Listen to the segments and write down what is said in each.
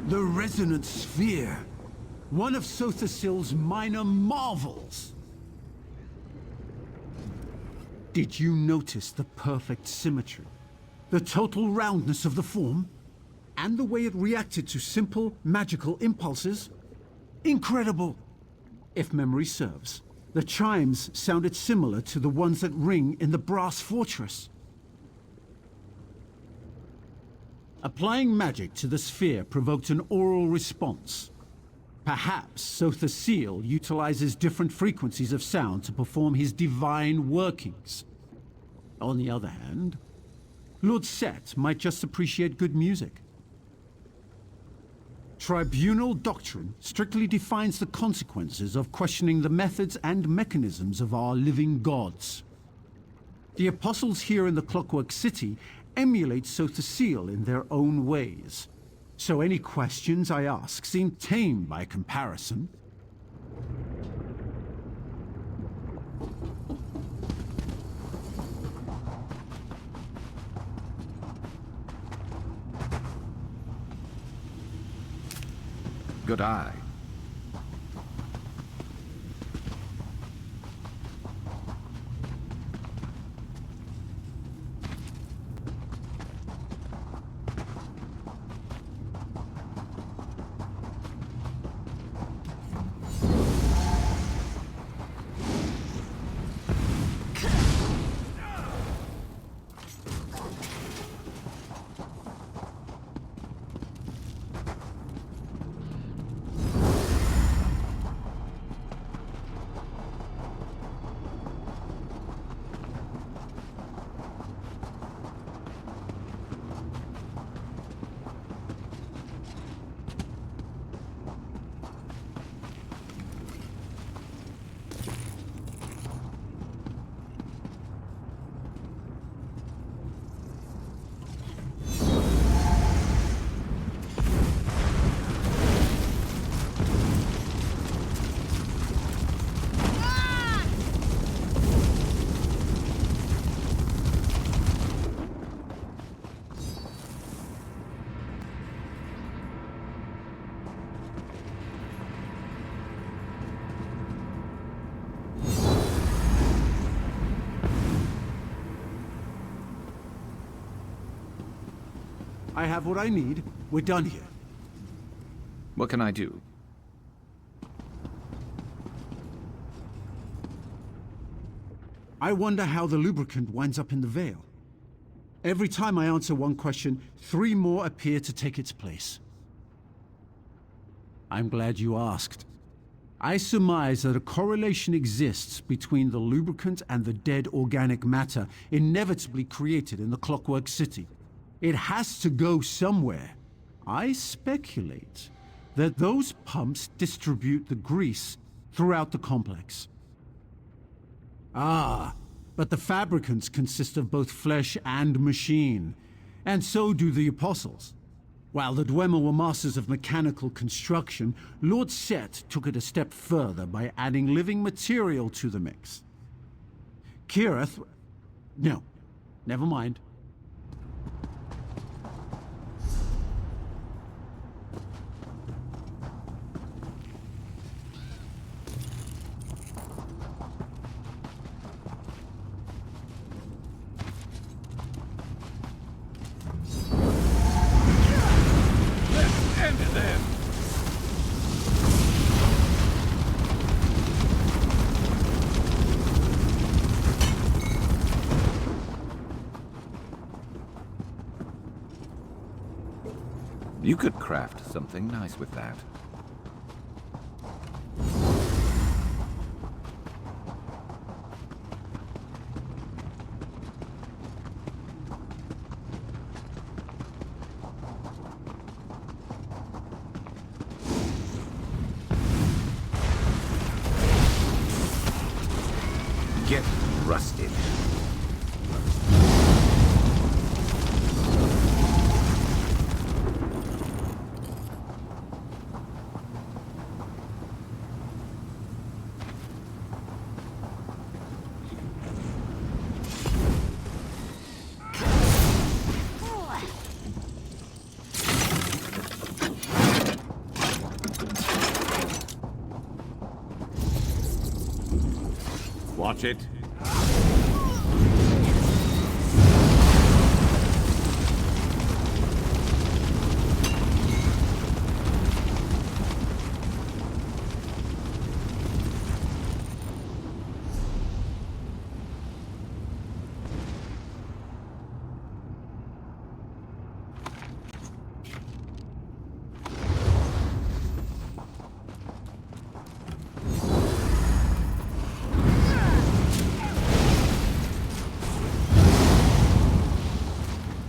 The resonant sphere. One of Sothasil's minor marvels. Did you notice the perfect symmetry? The total roundness of the form? And the way it reacted to simple, magical impulses? Incredible! If memory serves, the chimes sounded similar to the ones that ring in the brass fortress. Applying magic to the sphere provoked an aural response. Perhaps Sothasil utilizes different frequencies of sound to perform his divine workings. On the other hand, Lord Set might just appreciate good music. Tribunal doctrine strictly defines the consequences of questioning the methods and mechanisms of our living gods. The apostles here in the Clockwork City emulate Sothasil in their own ways. So any questions I ask seem tame by comparison. Good eye. I have what I need. We're done here. What can I do? I wonder how the lubricant winds up in the Veil. Every time I answer one question, 3 more appear to take its place. I'm glad you asked. I surmise that a correlation exists between the lubricant and the dead organic matter inevitably created in the Clockwork City. It has to go somewhere. I speculate that those pumps distribute the grease throughout the complex. Ah, but the fabricants consist of both flesh and machine, and so do the apostles. While the Dwemer were masters of mechanical construction, Lord Set took it a step further by adding living material to the mix. Kirith... No, never mind. You could craft something nice with that. Get rusted. Watch it.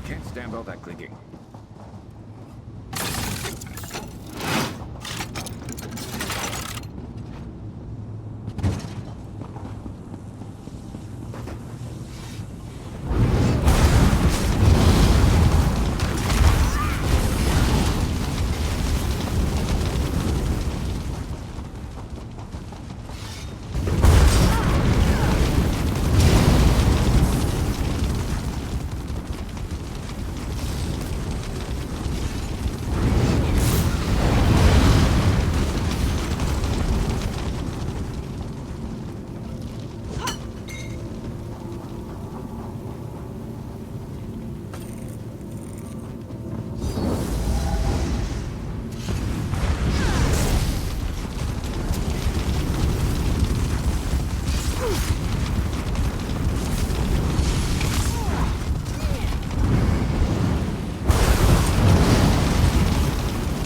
Can't stand all that clicking.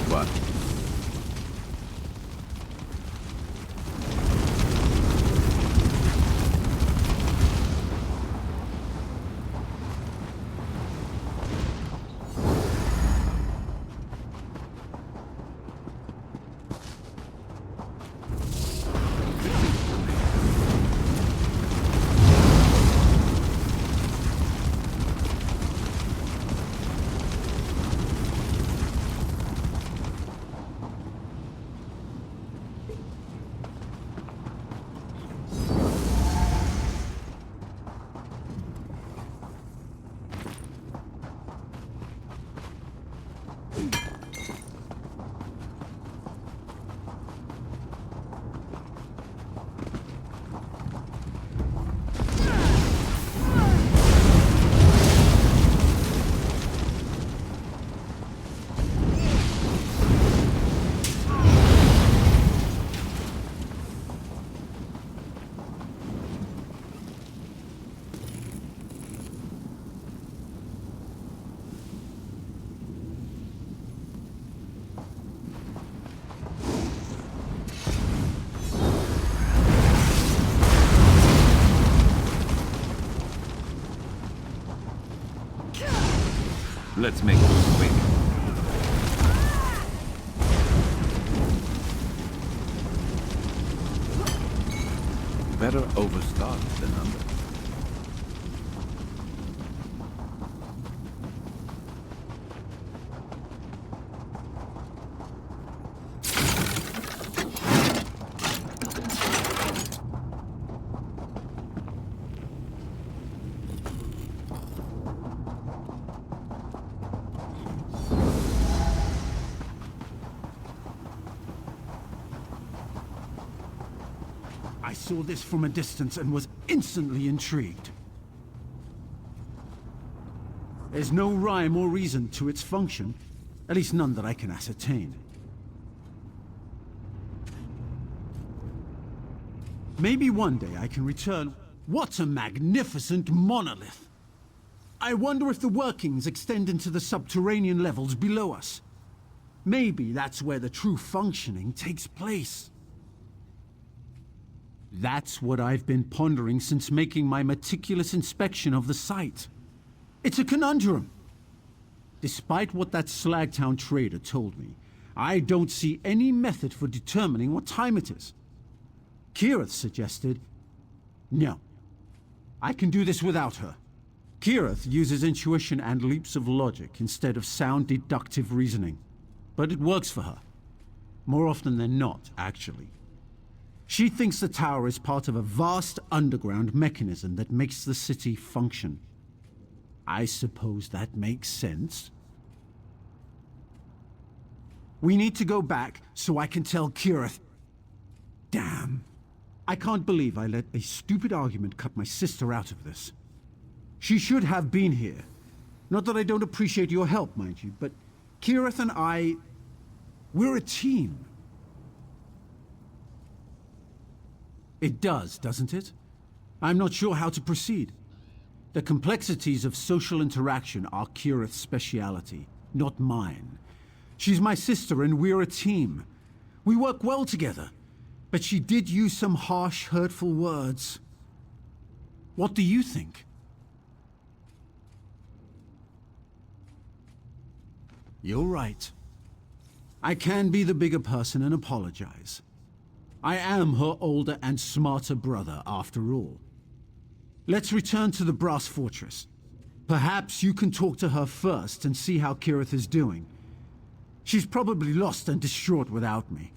What? Let's make this quick. Better overstart than under. I saw this from a distance and was instantly intrigued. There's no rhyme or reason to its function, at least none that I can ascertain. Maybe one day I can return. What a magnificent monolith! I wonder if the workings extend into the subterranean levels below us. Maybe that's where the true functioning takes place. That's what I've been pondering since making my meticulous inspection of the site. It's a conundrum. Despite what that Slagtown trader told me, I don't see any method for determining what time it is. Kirith suggested... No. I can do this without her. Kirith uses intuition and leaps of logic instead of sound deductive reasoning. But it works for her. More often than not, actually. She thinks the tower is part of a vast underground mechanism that makes the city function. I suppose that makes sense. We need to go back so I can tell Kirith. Damn. I can't believe I let a stupid argument cut my sister out of this. She should have been here. Not that I don't appreciate your help, mind you, but Kirith and I... we're a team. It does, doesn't it? I'm not sure how to proceed. The complexities of social interaction are Kirith's speciality, not mine. She's my sister and we're a team. We work well together. But she did use some harsh, hurtful words. What do you think? You're right. I can be the bigger person and apologize. I am her older and smarter brother, after all. Let's return to the Brass Fortress. Perhaps you can talk to her first and see how Kirith is doing. She's probably lost and distraught without me.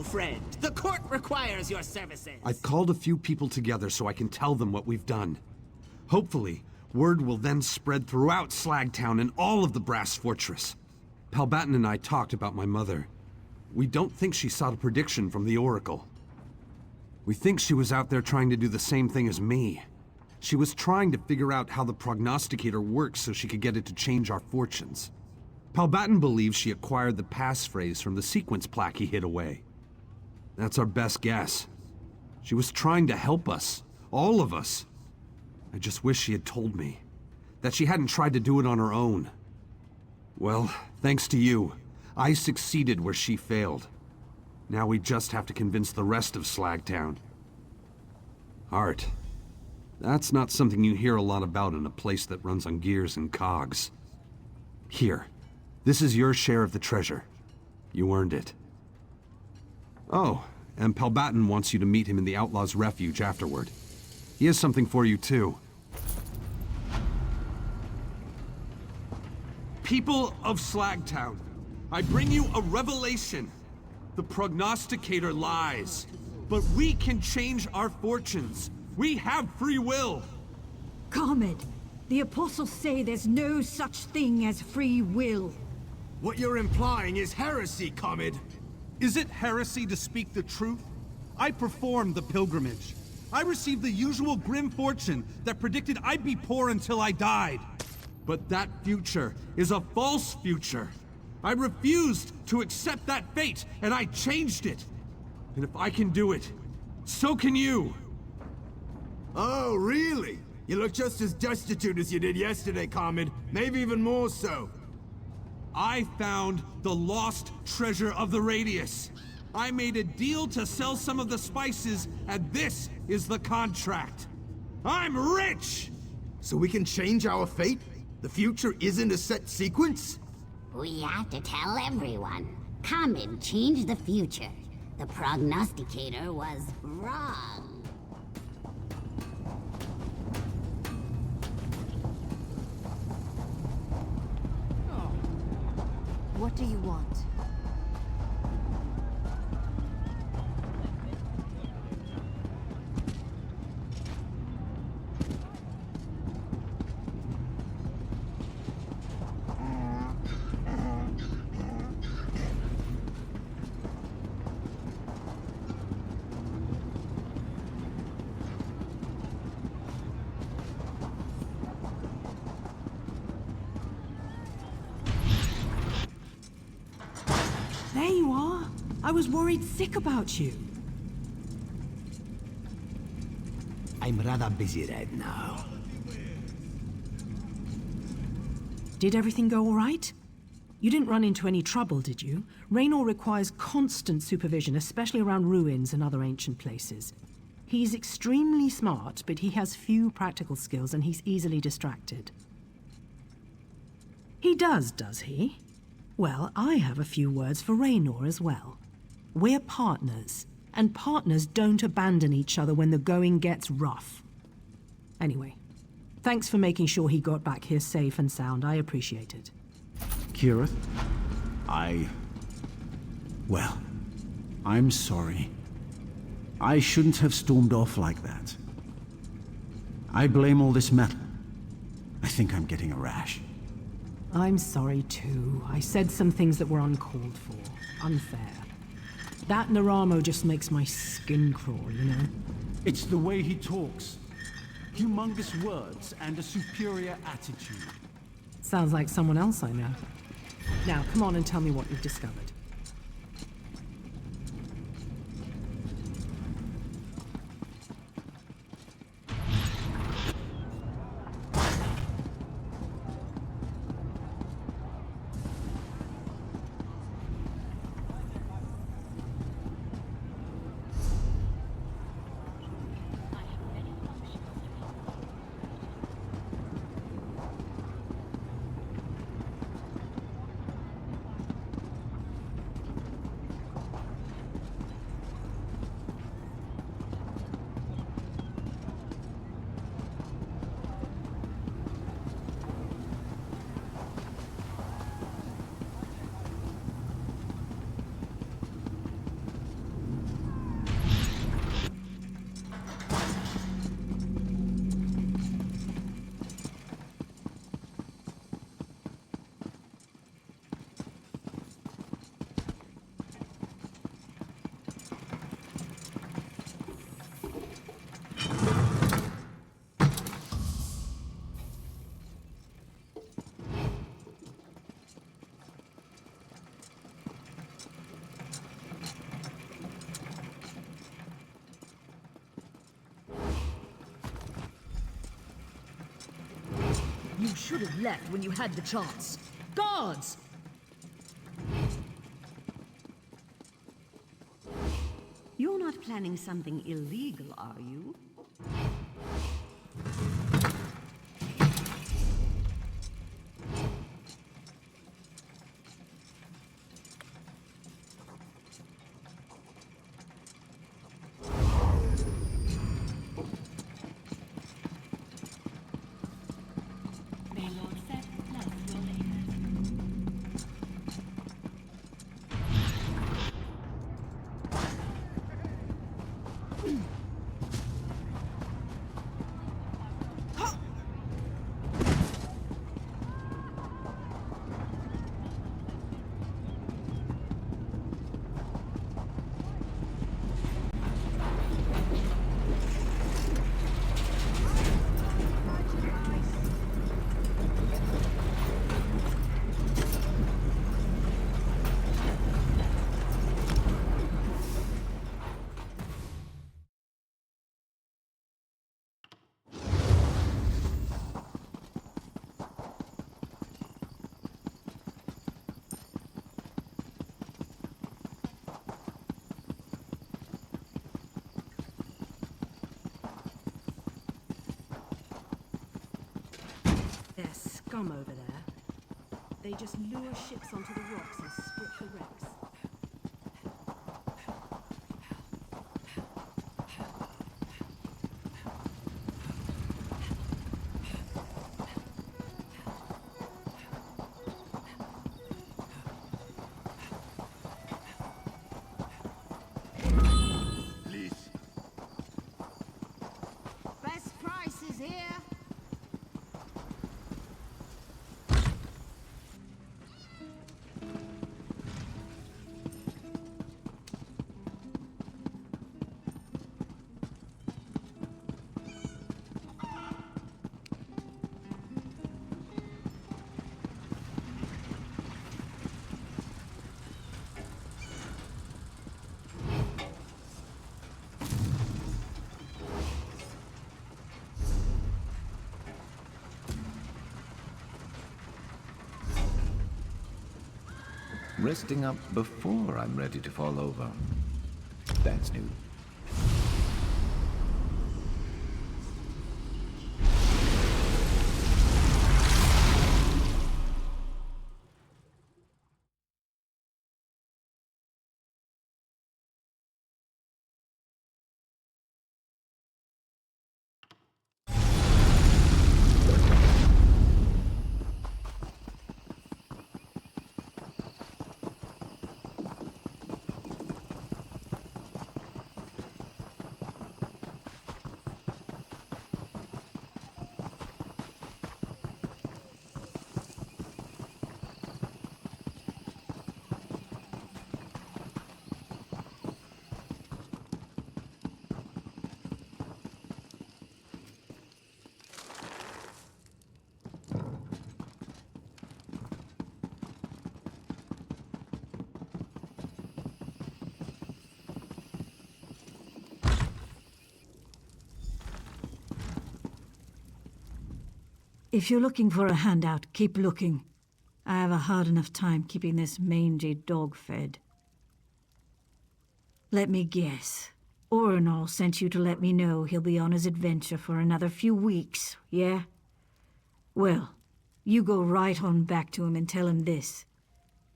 Friend, the court requires your services. I've called a few people together so I can tell them what we've done. Hopefully, word will then spread throughout Slagtown and all of the Brass Fortress. Palbatin and I talked about my mother. We don't think she sought a prediction from the Oracle. We think she was out there trying to do the same thing as me. She was trying to figure out how the prognosticator works so she could get it to change our fortunes. Palbatin believes she acquired the passphrase from the sequence plaque he hid away. That's our best guess. She was trying to help us. All of us. I just wish she had told me. That she hadn't tried to do it on her own. Well, thanks to you, I succeeded where she failed. Now we just have to convince the rest of Slagtown. Art. That's not something you hear a lot about in a place that runs on gears and cogs. Here. This is your share of the treasure. You earned it. Oh, and Palbatin wants you to meet him in the Outlaws' Refuge afterward. He has something for you, too. People of Slagtown, I bring you a revelation. The prognosticator lies. But we can change our fortunes. We have free will. Comet, the apostles say there's no such thing as free will. What you're implying is heresy, Comet. Is it heresy to speak the truth? I performed the pilgrimage. I received the usual grim fortune that predicted I'd be poor until I died. But that future is a false future. I refused to accept that fate, and I changed it. And if I can do it, so can you. Oh, really? You look just as destitute as you did yesterday, Comet. Maybe even more so. I found the lost treasure of the Radius. I made a deal to sell some of the spices, and this is the contract. I'm rich! So we can change our fate? The future isn't a set sequence? We have to tell everyone. Comet changed the future. The prognosticator was wrong. What do you want? There you are. I was worried sick about you. I'm rather busy right now. Did everything go all right? You didn't run into any trouble, did you? Raynor requires constant supervision, especially around ruins and other ancient places. He's extremely smart, but he has few practical skills and he's easily distracted. He does he? Well, I have a few words for Raynor as well. We're partners, and partners don't abandon each other when the going gets rough. Anyway, thanks for making sure he got back here safe and sound. I appreciate it. Kirith, well, I'm sorry. I shouldn't have stormed off like that. I blame all this metal. I think I'm getting a rash. I'm sorry too. I said some things that were uncalled for, unfair. That Naramo just makes my skin crawl, you know? It's the way he talks. Humongous words and a superior attitude. Sounds like someone else I know. Now, come on and tell me what you've discovered. You should have left when you had the chance. Guards! You're not planning something illegal, are you? There's scum over there. They just lure ships onto the rocks and strip the wrecks. Best price is here. Resting up before I'm ready to fall over. That's new. If you're looking for a handout, keep looking. I have a hard enough time keeping this mangy dog fed. Let me guess. Orenal sent you to let me know he'll be on his adventure for another few weeks, yeah? Well, you go right on back to him and tell him this.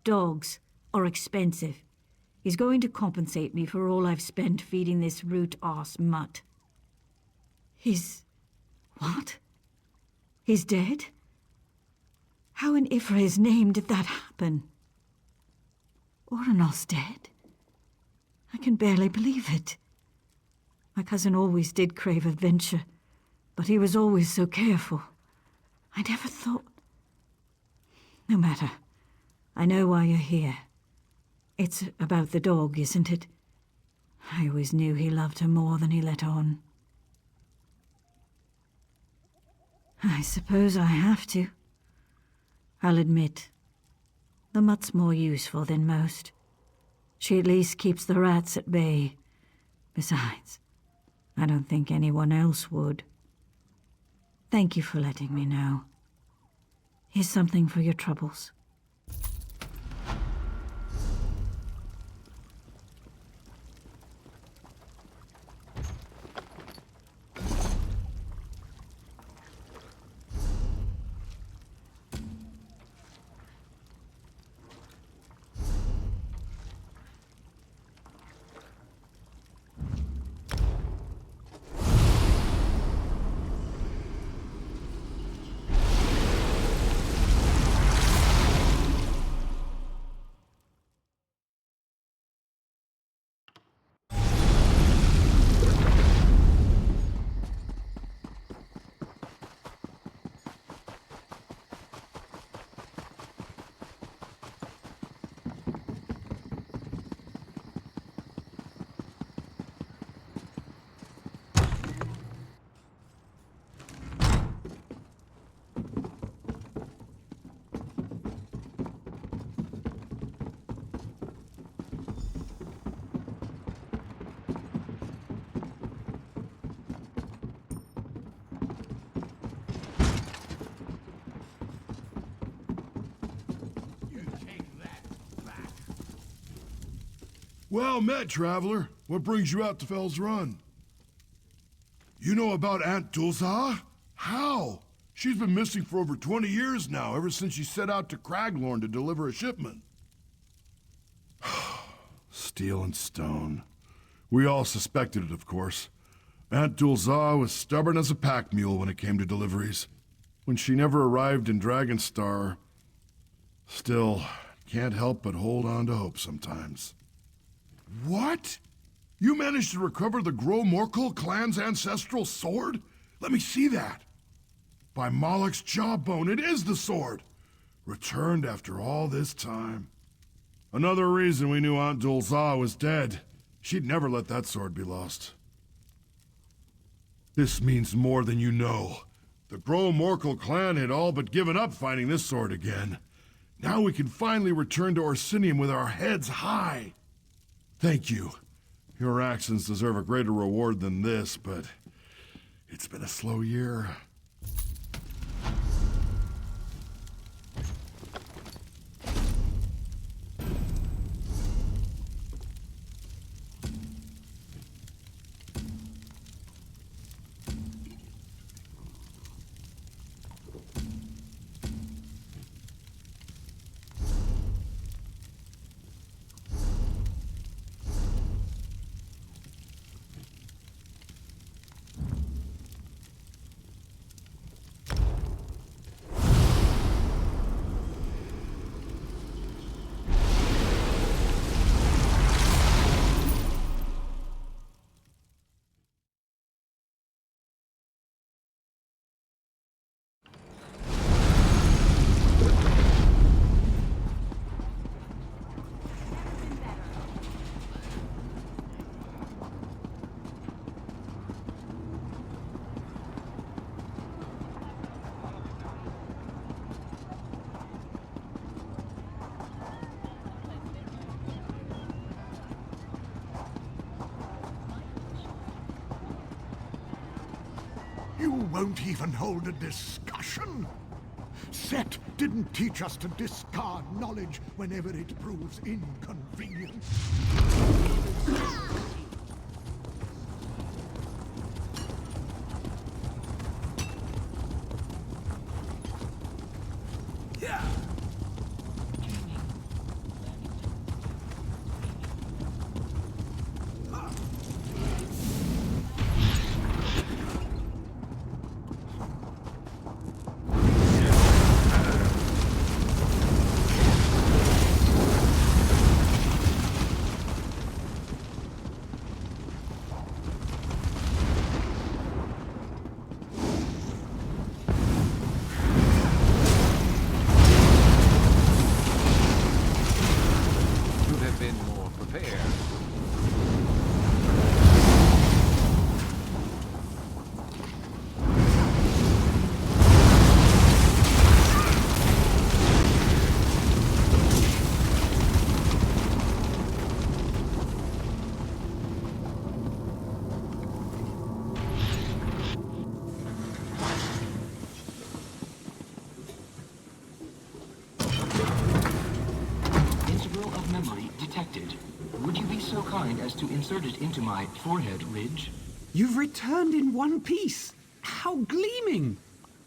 Dogs are expensive. He's going to compensate me for all I've spent feeding this root-ass mutt. He's... what? He's dead? How in Ifra's name did that happen? Orenal's dead? I can barely believe it. My cousin always did crave adventure, but he was always so careful. I never thought... No matter. I know why you're here. It's about the dog, isn't it? I always knew he loved her more than he let on. I suppose I have to. I'll admit, the mutt's more useful than most. She at least keeps the rats at bay. Besides, I don't think anyone else would. Thank you for letting me know. Here's something for your troubles. Well met, traveler. What brings you out to Fell's Run? You know about Aunt Dulza? How? She's been missing for over 20 years now, ever since she set out to Craglorn to deliver a shipment. Steel and stone. We all suspected it, of course. Aunt Dulza was stubborn as a pack mule when it came to deliveries. When she never arrived in Dragonstar, still, can't help but hold on to hope sometimes. What? You managed to recover the Grahtwood clan's ancestral sword? Let me see that. By Moloch's jawbone, it is the sword. Returned after all this time. Another reason we knew Aunt Dulza was dead. She'd never let that sword be lost. This means more than you know. The Grahtwood clan had all but given up finding this sword again. Now we can finally return to Orsinium with our heads high. Thank you. Your actions deserve a greater reward than this, but it's been a slow year. won't even hold a discussion? Set didn't teach us to discard knowledge whenever it proves inconvenient. As to insert it into my forehead ridge. You've returned in one piece. How gleaming!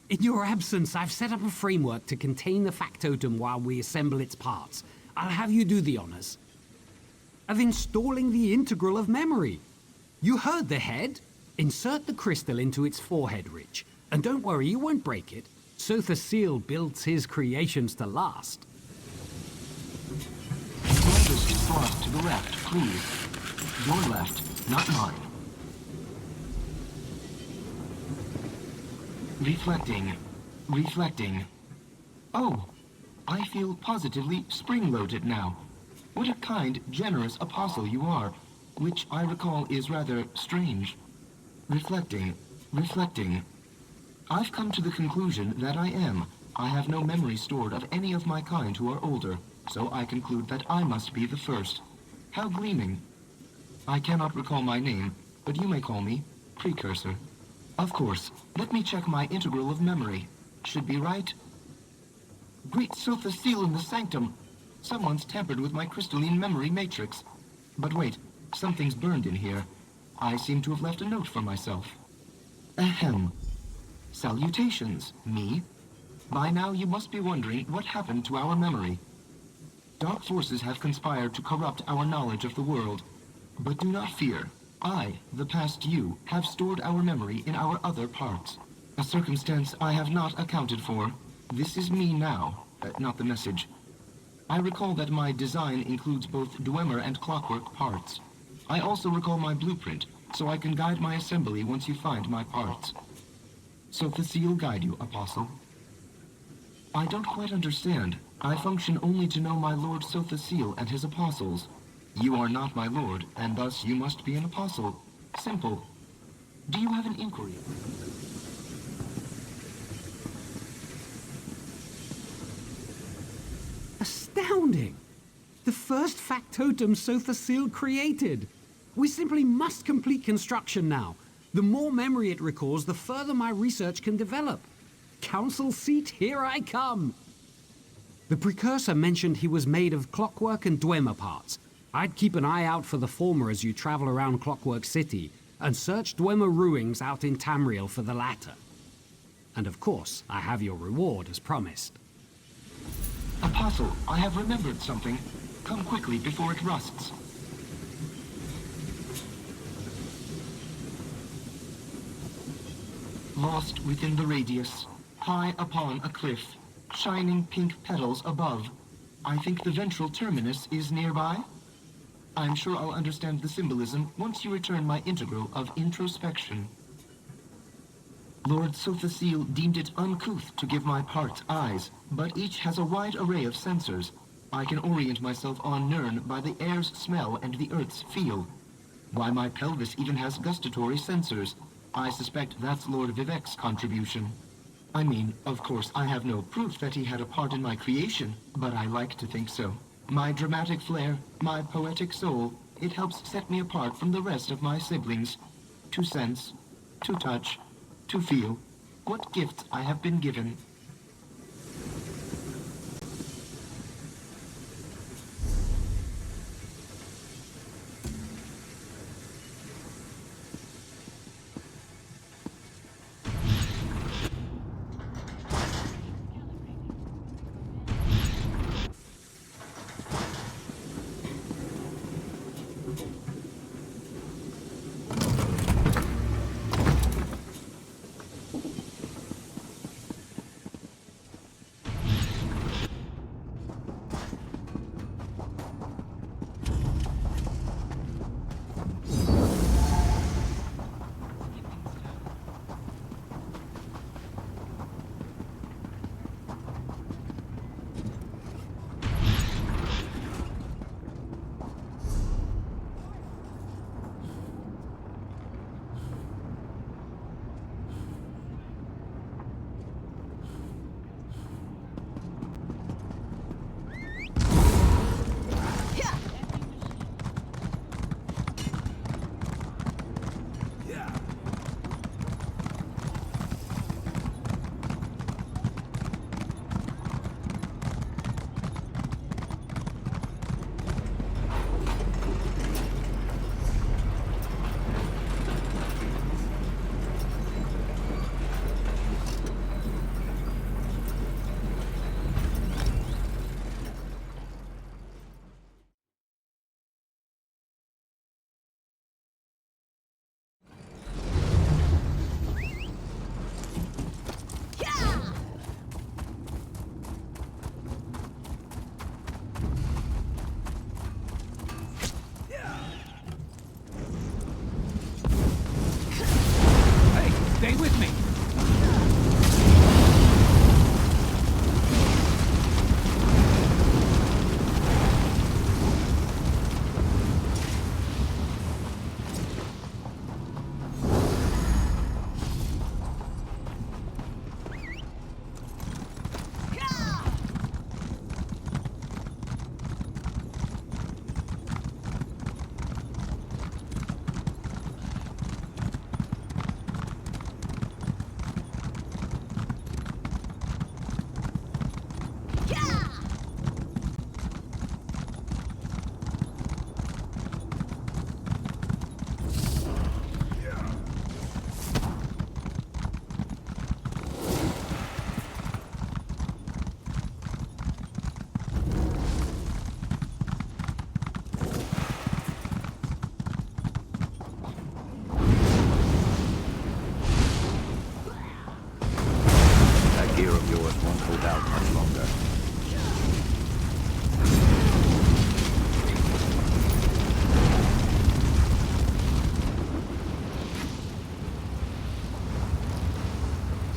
In your absence, I've set up a framework to contain the factotum while we assemble its parts. I'll have you do the honors. Of installing the integral of memory. You heard the head? Insert the crystal into its forehead ridge. And don't worry, you won't break it. Sotha builds his creations to last. Furthest thrust to the left, please. Your left, not mine. Reflecting. Oh, I feel positively spring-loaded now. What a kind, generous apostle you are, which I recall is rather strange. Reflecting. I've come to the conclusion that I am. I have no memory stored of any of my kind who are older, so I conclude that I must be the first. How gleaming. I cannot recall my name, but you may call me Precursor. Of course, let me check my integral of memory. Should be right. Great Sotha in the sanctum! Someone's tampered with my crystalline memory matrix. But wait, something's burned in here. I seem to have left a note for myself. Ahem. Salutations, me. By now you must be wondering what happened to our memory. Dark forces have conspired to corrupt our knowledge of the world. But do not fear. I, the past you, have stored our memory in our other parts. A circumstance I have not accounted for. This is me now, not the message. I recall that my design includes both Dwemer and Clockwork parts. I also recall my blueprint, so I can guide my assembly once you find my parts. Sotha guide you, Apostle. I don't quite understand. I function only to know my Lord Sotha and his apostles. You are not my lord, and thus you must be an apostle. Simple. Do you have an inquiry? Astounding! The first factotum Sotha created. We simply must complete construction now. The more memory it recalls, the further my research can develop. Council seat, here I come! The Precursor mentioned he was made of Clockwork and Dwemer parts. I'd keep an eye out for the former as you travel around Clockwork City, and search Dwemer ruins out in Tamriel for the latter. And of course, I have your reward as promised. Apostle, I have remembered something. Come quickly before it rusts. Lost within the radius, high upon a cliff, shining pink petals above. I think the ventral terminus is nearby. I'm sure I'll understand the symbolism once you return my integral of introspection. Lord Sotha deemed it uncouth to give my parts eyes, but each has a wide array of sensors. I can orient myself on Nirn by the air's smell and the earth's feel. Why, my pelvis even has gustatory sensors. I suspect that's Lord Vivek's contribution. I mean, of course, I have no proof that he had a part in my creation, but I like to think so. My dramatic flair, my poetic soul, it helps set me apart from the rest of my siblings. To sense, to touch, to feel, what gifts I have been given. Stay with me! Gear of yours won't hold out much longer.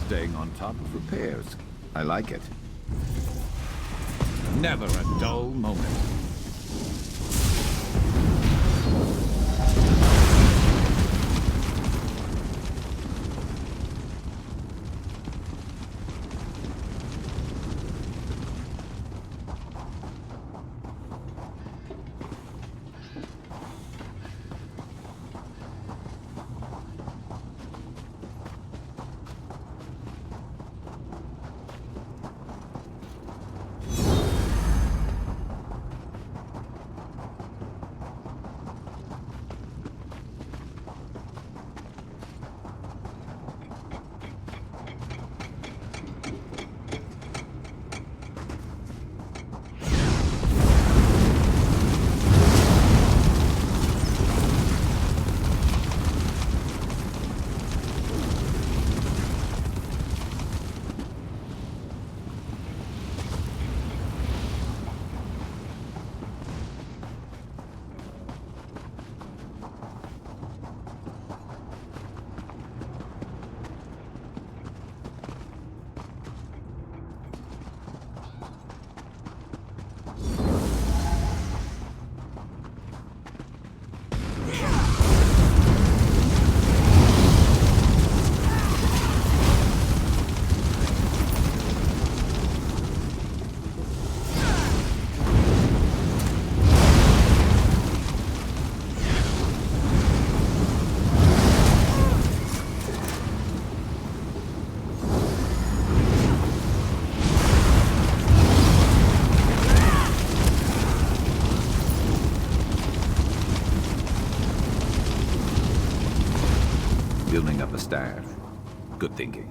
Staying on top of repairs. I like it. Never a dull moment. staff. Good thinking.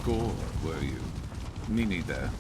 score, were you? Me neither.